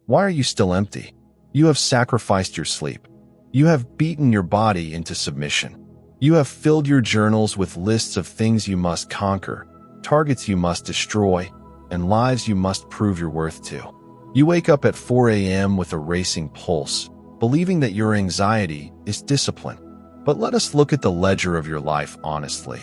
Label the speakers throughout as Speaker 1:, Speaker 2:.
Speaker 1: Why are you still empty? You have sacrificed your sleep. You have beaten your body into submission. You have filled your journals with lists of things you must conquer, targets you must destroy, and lives you must prove your worth to. You wake up at 4 a.m. with a racing pulse, believing that your anxiety is discipline. But let us look at the ledger of your life honestly.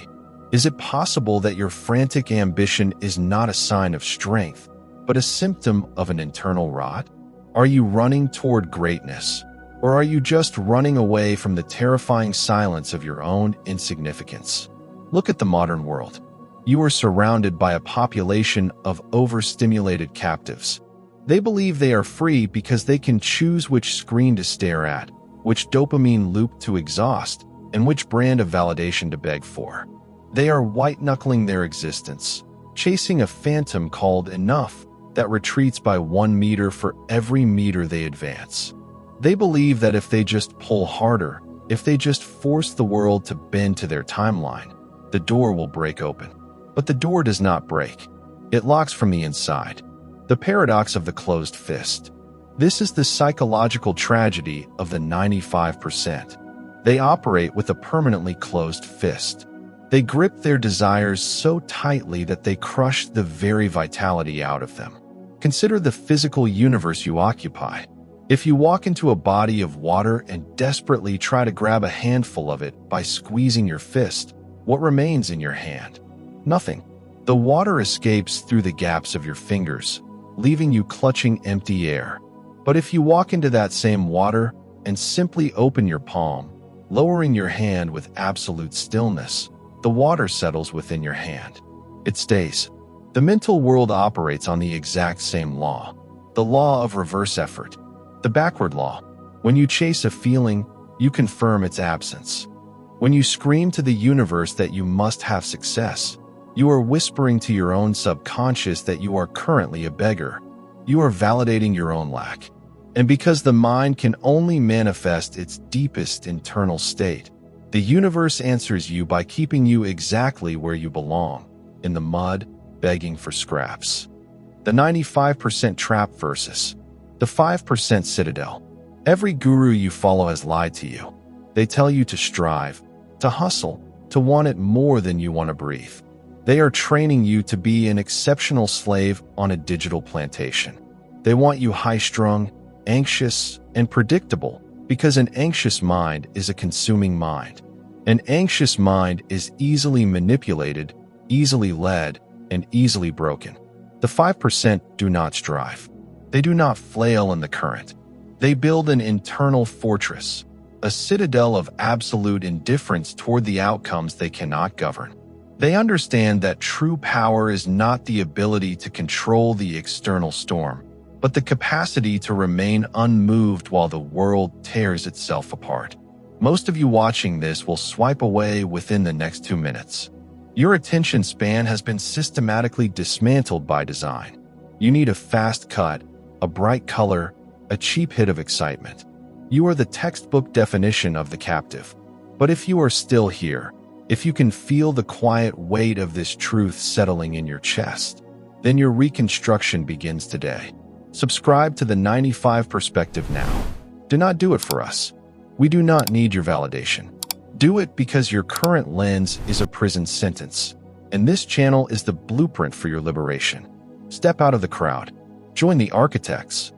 Speaker 1: Is it possible that your frantic ambition is not a sign of strength, but a symptom of an internal rot? Are you running toward greatness, or are you just running away from the terrifying silence of your own insignificance? Look at the modern world. You are surrounded by a population of overstimulated captives. They believe they are free because they can choose which screen to stare at, which dopamine loop to exhaust, and which brand of validation to beg for. They are white-knuckling their existence, chasing a phantom called enough that retreats by 1 meter for every meter they advance. They believe that if they just pull harder, if they just force the world to bend to their timeline, the door will break open. But the door does not break. It locks from the inside. The paradox of the closed fist. This is the psychological tragedy of the 95%. They operate with a permanently closed fist. They grip their desires so tightly that they crush the very vitality out of them. Consider the physical universe you occupy. If you walk into a body of water and desperately try to grab a handful of it by squeezing your fist, what remains in your hand? Nothing. The water escapes through the gaps of your fingers, leaving you clutching empty air. But if you walk into that same water and simply open your palm, lowering your hand with absolute stillness, the water settles within your hand. It stays. The mental world operates on the exact same law, the law of reverse effort, the backward law. When you chase a feeling, you confirm its absence. When you scream to the universe that you must have success, you are whispering to your own subconscious that you are currently a beggar. You are validating your own lack. And because the mind can only manifest its deepest internal state, the universe answers you by keeping you exactly where you belong, in the mud, begging for scraps. The 95% trap versus the 5% citadel. Every guru you follow has lied to you. They tell you to strive, to hustle, to want it more than you want to breathe. They are training you to be an exceptional slave on a digital plantation. They want you high-strung, anxious, and predictable, because an anxious mind is a consuming mind. An anxious mind is easily manipulated, easily led, and easily broken. The 5% do not strive. They do not flail in the current. They build an internal fortress, a citadel of absolute indifference toward the outcomes they cannot govern. They understand that true power is not the ability to control the external storm, but the capacity to remain unmoved while the world tears itself apart. Most of you watching this will swipe away within the next 2 minutes. Your attention span has been systematically dismantled by design. You need a fast cut, a bright color, a cheap hit of excitement. You are the textbook definition of the captive. But if you are still here, if you can feel the quiet weight of this truth settling in your chest, then your reconstruction begins today. Subscribe to the 95 Perspective now. Do not do it for us. We do not need your validation. Do it because your current lens is a prison sentence, and this channel is the blueprint for your liberation. Step out of the crowd. Join the architects.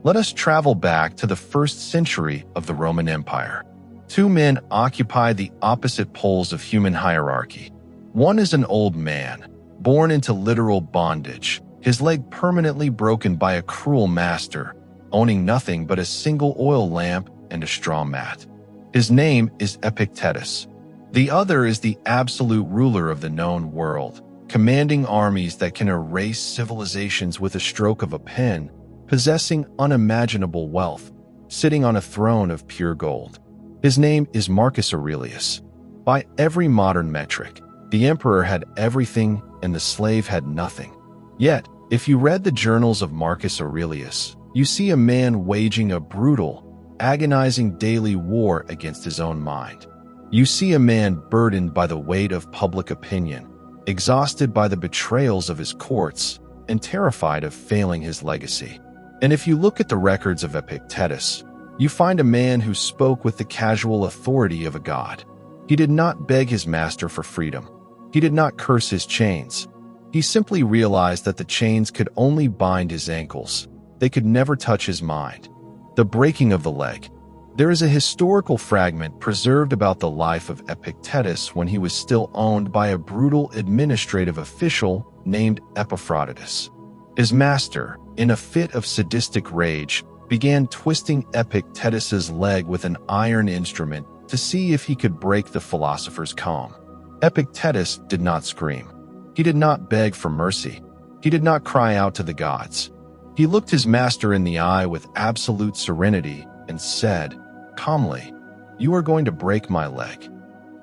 Speaker 1: Let us travel back to the 1st century of the Roman Empire. 2 men occupy the opposite poles of human hierarchy. One is an old man, born into literal bondage, his leg permanently broken by a cruel master, owning nothing but a single oil lamp and a straw mat. His name is Epictetus. The other is the absolute ruler of the known world, commanding armies that can erase civilizations with a stroke of a pen, possessing unimaginable wealth, sitting on a throne of pure gold. His name is Marcus Aurelius. By every modern metric, the emperor had everything and the slave had nothing. Yet, if you read the journals of Marcus Aurelius, you see a man waging a brutal, agonizing daily war against his own mind. You see a man burdened by the weight of public opinion, exhausted by the betrayals of his courts, and terrified of failing his legacy. And if you look at the records of Epictetus, you find a man who spoke with the casual authority of a god. He did not beg his master for freedom. He did not curse his chains. He simply realized that the chains could only bind his ankles. They could never touch his mind. The breaking of the leg. There is a historical fragment preserved about the life of Epictetus when he was still owned by a brutal administrative official named Epictetus. His master, in a fit of sadistic rage, began twisting Epictetus's leg with an iron instrument to see if he could break the philosopher's calm. Epictetus did not scream. He did not beg for mercy. He did not cry out to the gods. He looked his master in the eye with absolute serenity and said, calmly, "You are going to break my leg."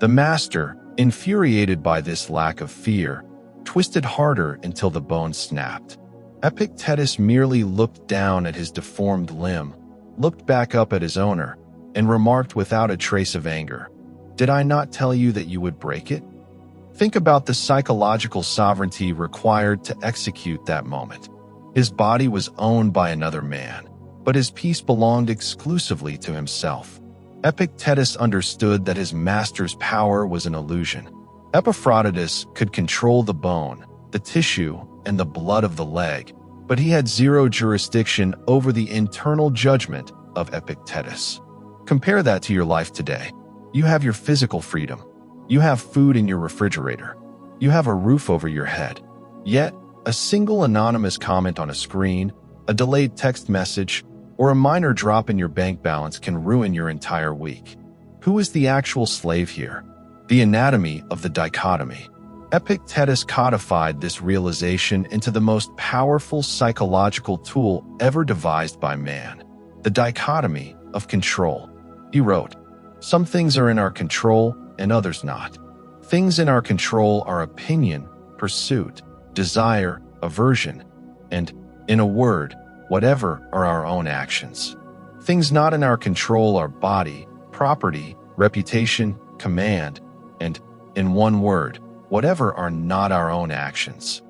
Speaker 1: The master, infuriated by this lack of fear, twisted harder until the bone snapped. Epictetus merely looked down at his deformed limb, looked back up at his owner, and remarked without a trace of anger, "Did I not tell you that you would break it?" Think about the psychological sovereignty required to execute that moment. His body was owned by another man, but his peace belonged exclusively to himself. Epictetus understood that his master's power was an illusion. Epictetus could control the bone, the tissue, and the blood of the leg, but he had zero jurisdiction over the internal judgment of Epictetus. Compare that to your life today. You have your physical freedom. You have food in your refrigerator. You have a roof over your head. Yet, a single anonymous comment on a screen, a delayed text message, or a minor drop in your bank balance can ruin your entire week. Who is the actual slave here? The anatomy of the dichotomy. Epictetus codified this realization into the most powerful psychological tool ever devised by man, the dichotomy of control. He wrote, "Some things are in our control and others not. Things in our control are opinion, pursuit, desire, aversion, and, in a word, whatever are our own actions. Things not in our control are body, property, reputation, command, and, in one word, whatever are not our own actions."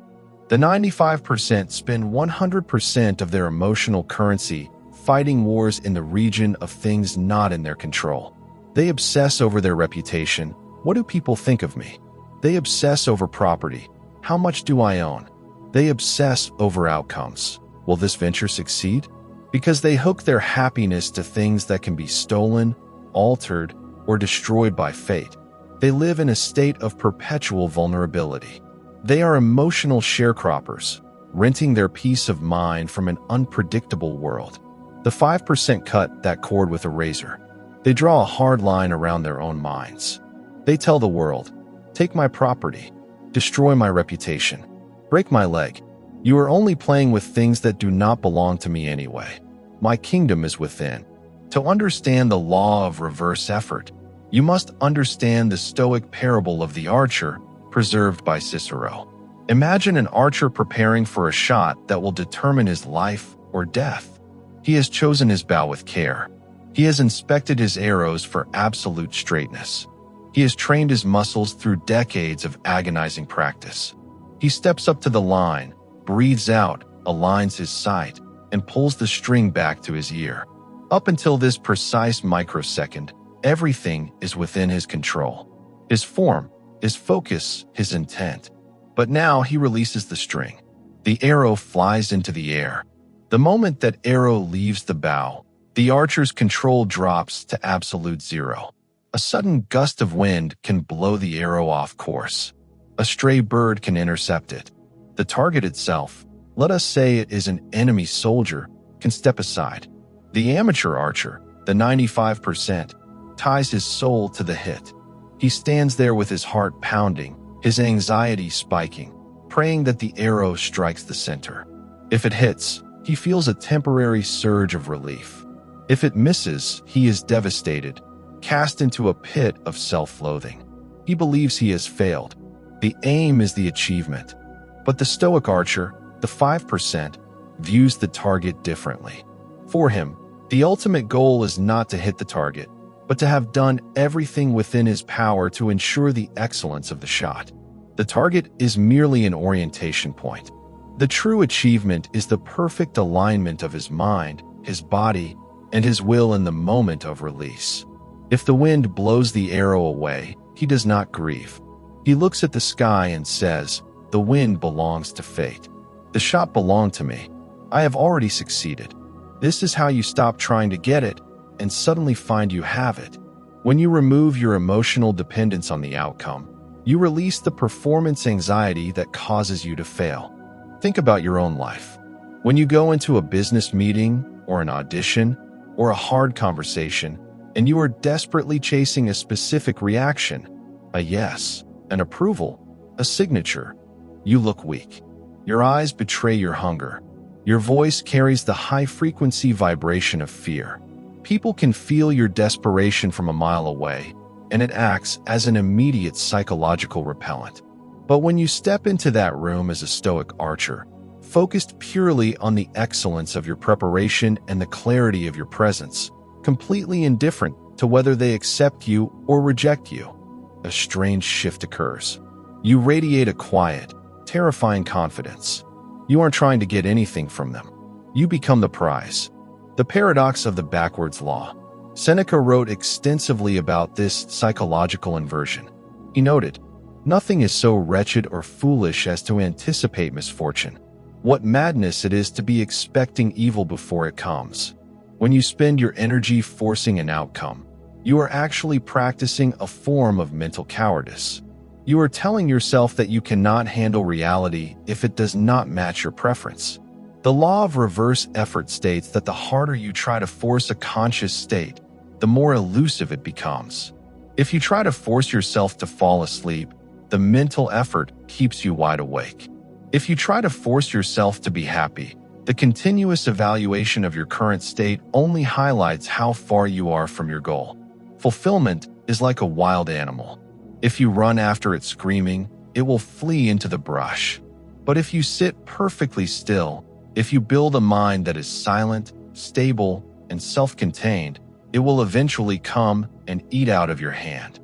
Speaker 1: The 95% spend 100% of their emotional currency fighting wars in the region of things not in their control. They obsess over their reputation. What do people think of me? They obsess over property. How much do I own? They obsess over outcomes. Will this venture succeed? Because they hook their happiness to things that can be stolen, altered, or destroyed by fate. They live in a state of perpetual vulnerability. They are emotional sharecroppers, renting their peace of mind from an unpredictable world. The 5% cut that cord with a razor. They draw a hard line around their own minds. They tell the world, "Take my property, destroy my reputation, break my leg. You are only playing with things that do not belong to me anyway. My kingdom is within." To understand the law of reverse effort, you must understand the Stoic parable of the archer, preserved by Cicero. Imagine an archer preparing for a shot that will determine his life or death. He has chosen his bow with care. He has inspected his arrows for absolute straightness. He has trained his muscles through decades of agonizing practice. He steps up to the line, breathes out, aligns his sight, and pulls the string back to his ear. Up until this precise microsecond, everything is within his control. His form, his focus, his intent. But now he releases the string. The arrow flies into the air. The moment that arrow leaves the bow, the archer's control drops to absolute zero. A sudden gust of wind can blow the arrow off course. A stray bird can intercept it. The target itself, let us say it is an enemy soldier, can step aside. The amateur archer, the 95%, ties his soul to the hit. He stands there with his heart pounding, his anxiety spiking, praying that the arrow strikes the center. If it hits, he feels a temporary surge of relief. If it misses, he is devastated, cast into a pit of self-loathing. He believes he has failed. The aim is the achievement. But the Stoic archer, the 5%, views the target differently. For him, the ultimate goal is not to hit the target, but to have done everything within his power to ensure the excellence of the shot. The target is merely an orientation point. The true achievement is the perfect alignment of his mind, his body, and his will in the moment of release. If the wind blows the arrow away, he does not grieve. He looks at the sky and says, "The wind belongs to fate. The shot belonged to me. I have already succeeded." This is how you stop trying to get it and suddenly find you have it. When you remove your emotional dependence on the outcome, you release the performance anxiety that causes you to fail. Think about your own life. When you go into a business meeting or an audition or a hard conversation and you are desperately chasing a specific reaction, a yes, an approval, a signature, you look weak. Your eyes betray your hunger. Your voice carries the high-frequency vibration of fear. People can feel your desperation from a mile away, and it acts as an immediate psychological repellent. But when you step into that room as a stoic archer, focused purely on the excellence of your preparation and the clarity of your presence, completely indifferent to whether they accept you or reject you, a strange shift occurs. You radiate a quiet, terrifying confidence. You aren't trying to get anything from them. You become the prize. The paradox of the backwards law. Seneca wrote extensively about this psychological inversion. He noted, "Nothing is so wretched or foolish as to anticipate misfortune. What madness it is to be expecting evil before it comes." When you spend your energy forcing an outcome, you are actually practicing a form of mental cowardice. You are telling yourself that you cannot handle reality if it does not match your preference. The law of reverse effort states that the harder you try to force a conscious state, the more elusive it becomes. If you try to force yourself to fall asleep, the mental effort keeps you wide awake. If you try to force yourself to be happy, the continuous evaluation of your current state only highlights how far you are from your goal. Fulfillment is like a wild animal. If you run after it screaming, it will flee into the brush. But if you sit perfectly still, if you build a mind that is silent, stable, and self-contained, it will eventually come and eat out of your hand.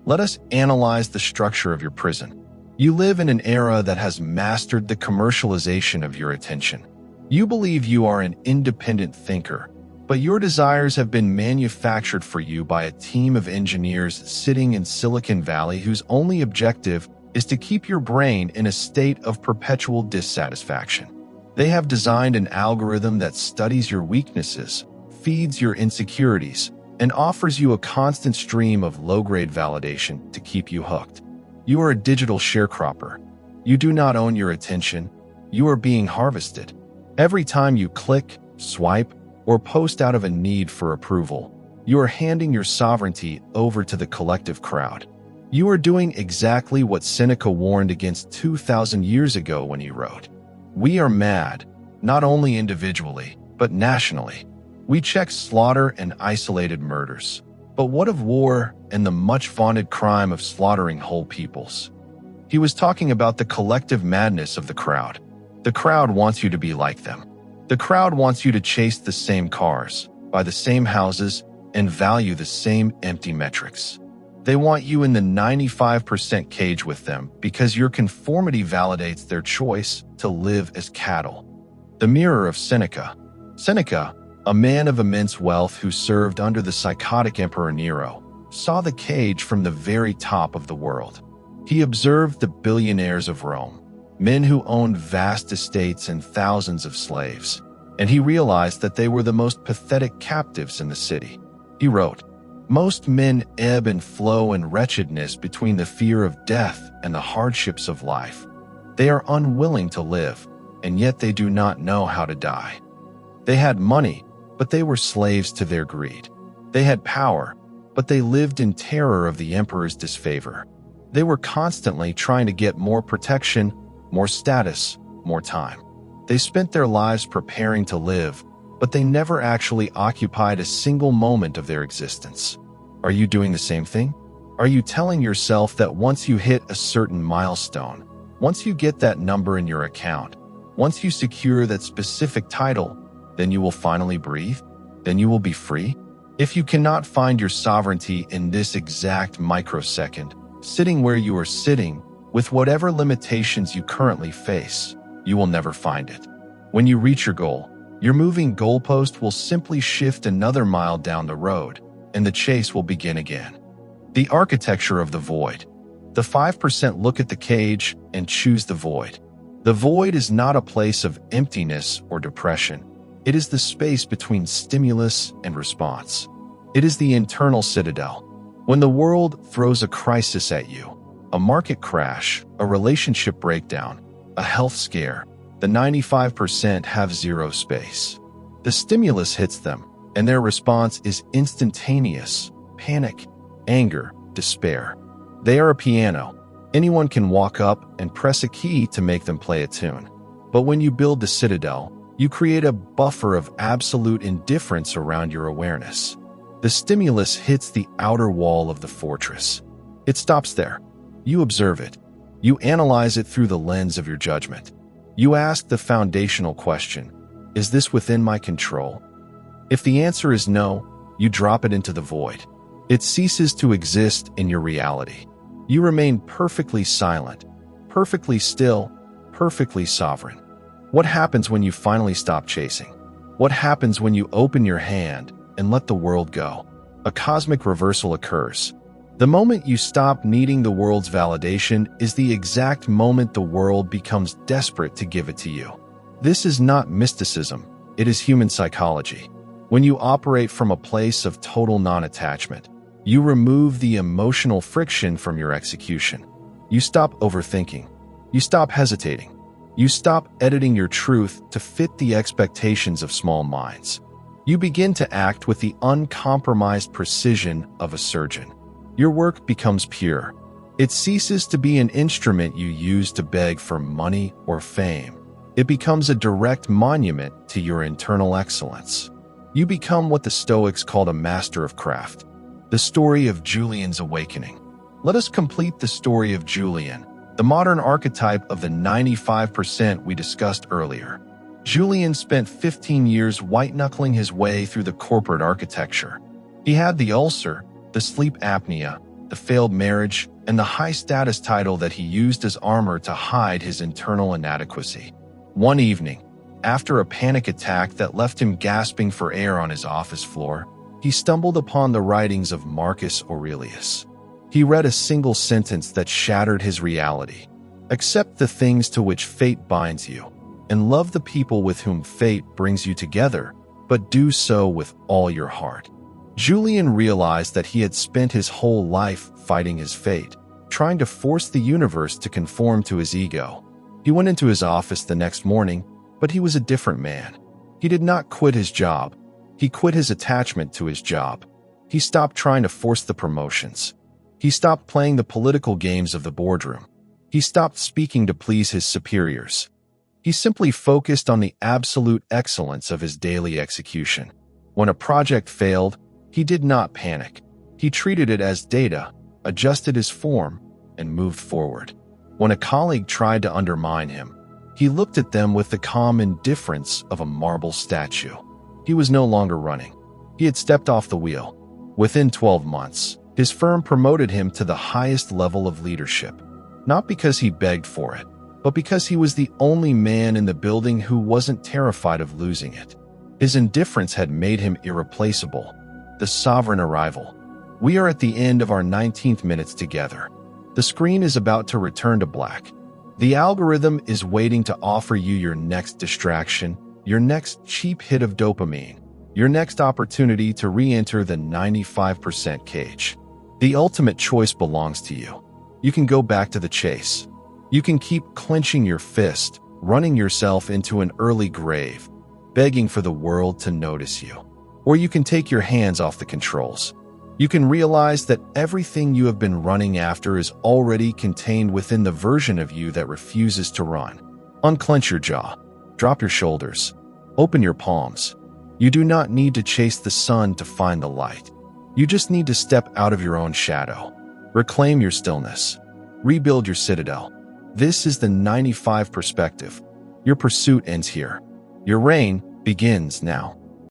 Speaker 1: Let us analyze the structure of your prison. You live in an era that has mastered the commercialization of your attention. You believe you are an independent thinker, but your desires have been manufactured for you by a team of engineers sitting in Silicon Valley whose only objective is to keep your brain in a state of perpetual dissatisfaction. They have designed an algorithm that studies your weaknesses, feeds your insecurities, and offers you a constant stream of low-grade validation to keep you hooked. You are a digital sharecropper. You do not own your attention. You are being harvested. Every time you click, swipe, or post out of a need for approval, you are handing your sovereignty over to the collective crowd. You are doing exactly what Seneca warned against 2,000 years ago when he wrote, "We are mad, not only individually, but nationally. We check slaughter and isolated murders. But what of war and the much-vaunted crime of slaughtering whole peoples?" He was talking about the collective madness of the crowd. The crowd wants you to be like them. The crowd wants you to chase the same cars, buy the same houses, and value the same empty metrics. They want you in the 95% cage with them because your conformity validates their choice to live as cattle. The mirror of Seneca. Seneca, a man of immense wealth who served under the psychotic Emperor Nero, saw the cage from the very top of the world. He observed the billionaires of Rome, men who owned vast estates and thousands of slaves, and he realized that they were the most pathetic captives in the city. He wrote, "Most men ebb and flow in wretchedness between the fear of death and the hardships of life. They are unwilling to live, and yet they do not know how to die. They had money, but they were slaves to their greed. They had power, but they lived in terror of the emperor's disfavor. They were constantly trying to get more protection, more status, more time. They spent their lives preparing to live, but they never actually occupied a single moment of their existence." Are you doing the same thing? Are you telling yourself that once you hit a certain milestone, once you get that number in your account, once you secure that specific title, then you will finally breathe? Then you will be free? If you cannot find your sovereignty in this exact microsecond, sitting where you are sitting, with whatever limitations you currently face, you will never find it. When you reach your goal, your moving goalpost will simply shift another mile down the road, and the chase will begin again. The architecture of the void. The 5% look at the cage and choose the void. The void is not a place of emptiness or depression. It is the space between stimulus and response. It is the internal citadel. When the world throws a crisis at you, a market crash, a relationship breakdown, a health scare, the 95% have zero space. The stimulus hits them, and their response is instantaneous: panic, anger, despair. They are a piano. Anyone can walk up and press a key to make them play a tune. But when you build the citadel, you create a buffer of absolute indifference around your awareness. The stimulus hits the outer wall of the fortress. It stops there. You observe it. You analyze it through the lens of your judgment. You ask the foundational question: is this within my control? If the answer is no, you drop it into the void. It ceases to exist in your reality. You remain perfectly silent, perfectly still, perfectly sovereign. What happens when you finally stop chasing? What happens when you open your hand and let the world go? A cosmic reversal occurs. The moment you stop needing the world's validation is the exact moment the world becomes desperate to give it to you. This is not mysticism, it is human psychology. When you operate from a place of total non-attachment, you remove the emotional friction from your execution. You stop overthinking. You stop hesitating. You stop editing your truth to fit the expectations of small minds. You begin to act with the uncompromised precision of a surgeon. Your work becomes pure. It ceases to be an instrument you use to beg for money or fame. It becomes a direct monument to your internal excellence. You become what the Stoics called a master of craft. The story of Julian's awakening. Let us complete the story of Julian, the modern archetype of the 95% we discussed earlier. Julian spent 15 years white-knuckling his way through the corporate architecture. He had the ulcer, the sleep apnea, the failed marriage, and the high-status title that he used as armor to hide his internal inadequacy. One evening, after a panic attack that left him gasping for air on his office floor, he stumbled upon the writings of Marcus Aurelius. He read a single sentence that shattered his reality. Accept the things to which fate binds you, and love the people with whom fate brings you together, but do so with all your heart. Julian realized that he had spent his whole life fighting his fate, trying to force the universe to conform to his ego. He went into his office the next morning, but he was a different man. He did not quit his job. He quit his attachment to his job. He stopped trying to force the promotions. He stopped playing the political games of the boardroom. He stopped speaking to please his superiors. He simply focused on the absolute excellence of his daily execution. When a project failed, he did not panic. He treated it as data, adjusted his form, and moved forward. When a colleague tried to undermine him, he looked at them with the calm indifference of a marble statue. He was no longer running. He had stepped off the wheel. Within 12 months, his firm promoted him to the highest level of leadership, not because he begged for it, but because he was the only man in the building who wasn't terrified of losing it. His indifference had made him irreplaceable. The sovereign arrival. We are at the end of our 19th minutes together. The screen is about to return to black. The algorithm is waiting to offer you your next distraction, your next cheap hit of dopamine, your next opportunity to re-enter the 95% cage. The ultimate choice belongs to you. You can go back to the chase. You can keep clenching your fist, running yourself into an early grave, begging for the world to notice you. Or you can take your hands off the controls. You can realize that everything you have been running after is already contained within the version of you that refuses to run. Unclench your jaw. Drop your shoulders. Open your palms. You do not need to chase the sun to find the light. You just need to step out of your own shadow. Reclaim your stillness. Rebuild your citadel. This is the 95 perspective. Your pursuit ends here. Your reign begins now.